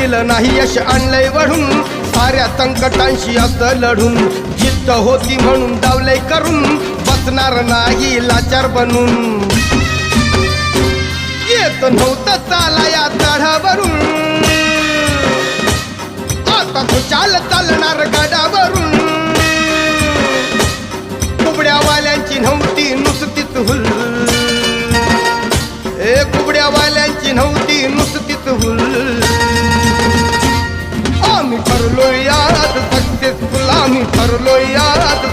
दिलं नाही यश आणलंय वढून साऱ्या संकटांशी असं लढून जिद्द होती म्हणून डावलंय करून बसणार नाही लाचार बनून येत नव्हतं चाला या चढावरून आता तू चालणार गडावरून कुबड्यावाल्यांची नव्हती नुसतीच हुल कुबड्यावाल्यांची नव्हती नुसतीच हुल आम्ही ठरलोय आज सक्सेसफुल आम्ही ठरलोय आज